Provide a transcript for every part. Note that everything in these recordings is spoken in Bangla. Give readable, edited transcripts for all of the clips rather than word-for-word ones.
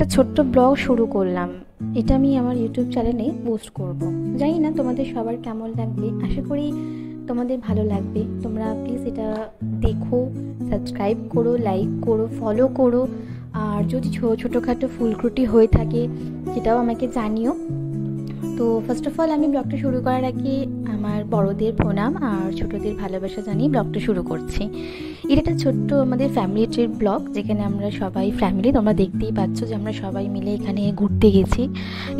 একটা ছোট্ট ব্লগ শুরু করলাম। এটা আমি আমার ইউটিউব চ্যানেলে পোস্ট করব। জানি না তোমাদের সবার কেমন লাগবে, আশা করি তোমাদের ভালো লাগবে। তোমরা প্লিজ এটা দেখো, সাবস্ক্রাইব করো, লাইক করো, ফলো করো। আর যদি ছোটোখাটো ভুলত্রুটি হয়ে থাকে সেটাও আমাকে জানিও। তো ফার্স্ট অফ অল আমি ব্লগটা শুরু করার আগে আমার বড়দের প্রণাম আর ছোটদের ভালোবাসা জানিয়ে ব্লগটা শুরু করছি। এটা একটা ছোট্ট আমাদের ফ্যামিলি ট্রিপ ব্লগ, যেখানে আমরা সবাই ফ্যামিলি, তোমরা দেখতেই পাচ্ছ যে আমরা সবাই মিলে এখানে ঘুরতে গেছি।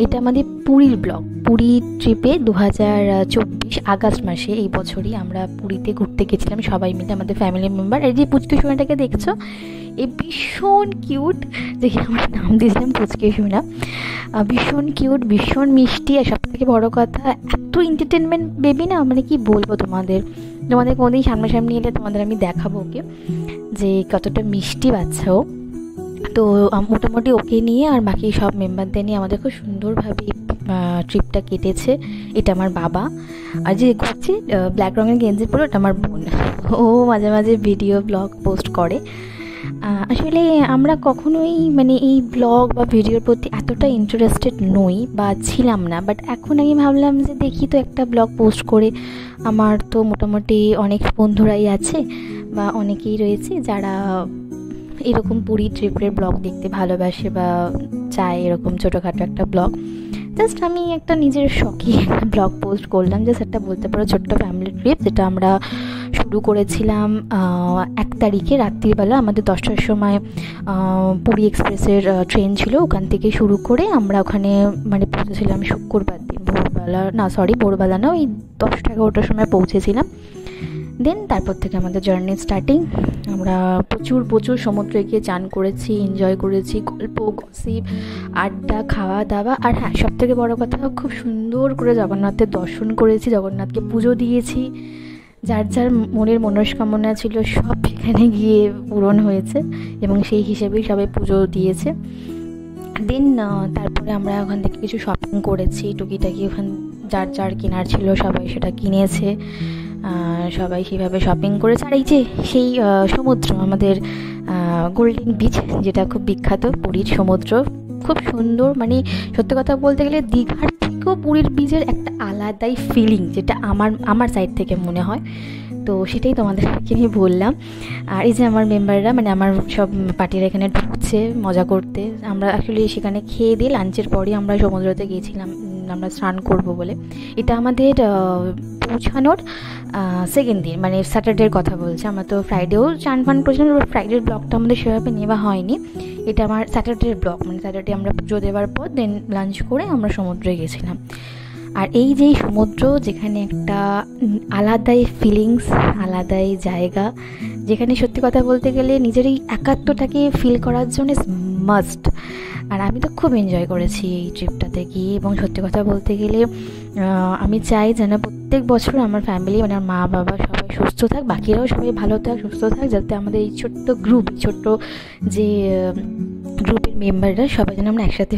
এটা আমাদের পুরীর ব্লগ। পুরী ট্রিপে 2024 আগস্ট মাসে এই বছরই আমরা পুরীতে ঘুরতে গেছিলাম সবাই মিলে, আমাদের ফ্যামিলি মেম্বার। এই যে পুচকে সোনাটাকে দেখছো, এই ভীষণ কিউট, যেখানে আমরা নাম দিয়েছিলাম পুচকে সোনা। ভীষণ কিউট, ভীষণ মিষ্টি, আর সব থেকে বড়ো কথা এত এন্টারটেনমেন্ট বেবি না, মানে কি বলবো তোমাদের কোনোদিন সামনাসামনি এলে তোমাদের আমি দেখাবো ওকে যে কতটা মিষ্টি বাচ্চাও। তো মোটামুটি ওকে নিয়ে আর বাকি সব মেম্বারদের নিয়ে আমাদের খুব সুন্দরভাবে ট্রিপটা কেটেছে। এটা আমার বাবা, আর যে ঘুরছে ব্ল্যাক রঙের গেঞ্জি পরে ওটা আমার বোন। ও মাঝে মাঝে ভিডিও ব্লগ পোস্ট করে। আসলে আমরা কখনোই মানে এই ব্লগ বা ভিডিওর প্রতি এতটা ইন্টারেস্টেড নই বা ছিলাম না, বাট এখন আমি ভাবলাম যে দেখি তো একটা ব্লগ পোস্ট করে। আমার তো মোটামুটি অনেক বন্ধুরাই আছে বা অনেকেই রয়েছে যারা এরকম পুরী ট্রিপের ব্লগ দেখতে ভালোবাসে বা চায় এরকম ছোটোখাটো একটা ব্লগ। জাস্ট আমি একটা নিজের শখে একটা ব্লগ পোস্ট করলাম, জাস্ট একটা বলতে পারো ছোট্ট ফ্যামিলি ট্রিপ, যেটা আমরা শুরু করেছিলাম 1 তারিখে রাত্রিবেলা। আমাদের 10টার সময় পুরী এক্সপ্রেসের ট্রেন ছিল, ওখান থেকে শুরু করে আমরা ওখানে মানে পৌঁছেছিলাম শুক্রবার দিন ভোরবেলা না, ওই 10টা-11টার সময় পৌঁছেছিলাম। দেন তারপর থেকে আমাদের জার্নি স্টার্টিং। আমরা প্রচুর সমুদ্রে গিয়ে চান করেছি, এনজয় করেছি, গল্প গসিপ, আড্ডা, খাওয়া দাওয়া। আর হ্যাঁ, সবথেকে বড় কথা, খুব সুন্দর করে জগন্নাথের দর্শন করেছি, জগন্নাথকে পুজো দিয়েছি। যার যার মনের মনস্কামনা ছিল সব এখানে গিয়ে পূরণ হয়েছে, এবং সেই হিসেবেই সবাই পুজো দিয়েছে। দেন তারপরে আমরা ওখান থেকে কিছু শপিং করেছি, টুকিটাকি ওখান যার যার কেনার ছিল সবাই সেটা কিনেছে, সবাই সেইভাবে শপিং করেছে। আর এই যে সেই সমুদ্র, আমাদের গোল্ডেন বিচ, যেটা খুব বিখ্যাত পুরীর সমুদ্র, খুব সুন্দর। মানে সত্যি কথা বলতে গেলে দীঘার থেকেও পুরীর বিচের একটা আলাদাই ফিলিং, যেটা আমার সাইড থেকে মনে হয়। তো সেটাই তোমাদেরকে আমি বললাম। আর এই যে আমার মেম্বাররা, মানে আমার সব পার্টিরা এখানে ঢুকছে মজা করতে। আমরা অ্যাকচুয়ালি সেখানে খেয়ে দিয়ে লাঞ্চের পরই আমরা সমুদ্রতে গিয়েছিলাম আমরা স্নান করব বলে। এটা আমাদের পৌঁছানোর সেকেন্ড দিন, মানে স্যাটারডের কথা বলছি। আমরা তো ফ্রাইডেও চান ফান করেছিলাম, বাট ফ্রাইডের ব্লগটা আমাদের সেভাবে নেওয়া হয়নি। এটা আমার স্যাটারডের ব্লগ, মানে স্যাটারডে আমরা পুজো দেওয়ার পর দেন লাঞ্চ করে আমরা সমুদ্রে গেছিলাম। আর এই যেই সমুদ্র, যেখানে একটা আলাদাই ফিলিংস, আলাদাই জায়গা, যেখানে সত্যি কথা বলতে গেলে নিজের এই একাত্মটাকে ফিল করার জন্য মাস্ট। আর আমি তো খুব এনজয় করেছি এই ট্রিপটাতে গিয়ে, এবং সত্যি কথা বলতে গেলে আমি চাই যেন প্রত্যেক বছর আমার ফ্যামিলি, মানে আমার মা বাবা সবাই সুস্থ থাক, বাকিরাও সবাই ভালো থাক, সুস্থ থাক, যাতে আমাদের এই ছোট্ট গ্রুপ, ছোট্ট যে গ্রুপের মেম্বাররা সবাই যেন আমরা একসাথে